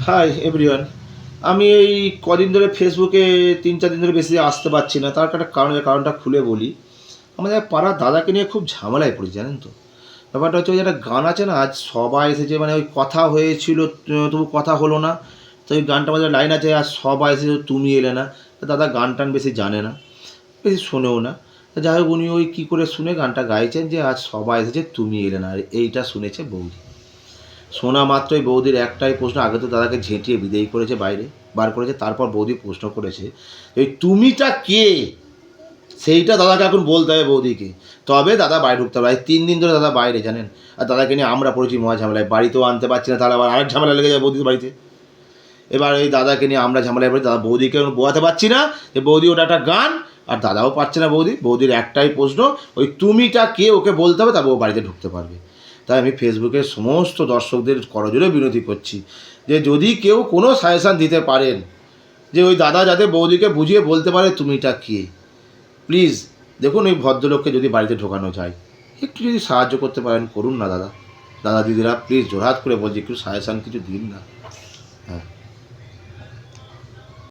Hi everyone. আমি এই কদিন ধরে ফেসবুকে 3-4 দিন ধরে বেশি আসতে পারছি না। তার একটা কারণ, কারণটা খুলে বলি। আমাদের পাড়ার দাদাকে নিয়ে খুব ঝামেলায় পড়েছি, জানেন তো? ব্যাপারটা হচ্ছে ওই একটা গান আছে না, আজ সবাই এসেছে, মানে ওই কথা হয়েছিল, তবু কথা হলো না। তো ওই গানটার মধ্যে লাইন আছে, আজ সবাই এসেছে তুমি এলে না। তো দাদা গান টান বেশি জানে না, বেশি শোনেও না। তো যাই হোক, উনি ওই কী করে শুনে গানটা গাইছেন যে আজ সবাই এসেছে তুমি এলে না, আর এইটা শুনেছে বৌদি। শোনা মাত্রই বৌদির একটাই প্রশ্ন, আগে তো দাদাকে ঝেঁটিয়ে বিদায় করেছে, বাইরে বার করেছে, তারপর বৌদি প্রশ্ন করেছে এই তুমিটা কে, সেইটা দাদাকে এখন বলতে হবে বৌদিকে, তবে দাদা বাইরে ঢুকতে পারে। 3 দিন ধরে দাদা বাইরে, জানেন। আর দাদাকে নিয়ে আমরা পড়েছি মহা ঝামেলায়, বাড়িতেও আনতে পারছি না, তাহলে আবার আরেক ঝামেলা লেগে যায় বৌদির বাড়িতে। এবার এই দাদাকে নিয়ে আমরা ঝামেলায় পড়ি, দাদা বৌদিকে বোঝাতে পারছি না যে বৌদি ওটা একটা গান, আর দাদাও পারছে না বৌদির একটাই প্রশ্ন, ওই তুমিটা কে ওকে বলতে হবে, তবে ও বাড়িতে ঢুকতে পারবে। তাই আমি ফেসবুকের সমস্ত দর্শকদের করজোরে বিনতি করছি যে যদি কেউ কোনো সাজেশান দিতে পারেন যে ওই দাদা যাতে বৌদিকে বুঝিয়ে বলতে পারে তুমিটা কে, প্লিজ দেখুন ওই ভদ্রলোককে যদি বাড়িতে ঢোকানো যায়, একটু যদি সাহায্য করতে পারেন করুন না দাদা। দাদা দিদিরা প্লিজ জোরহাত করে বলছি একটু সাজেশান কিছু দিন না।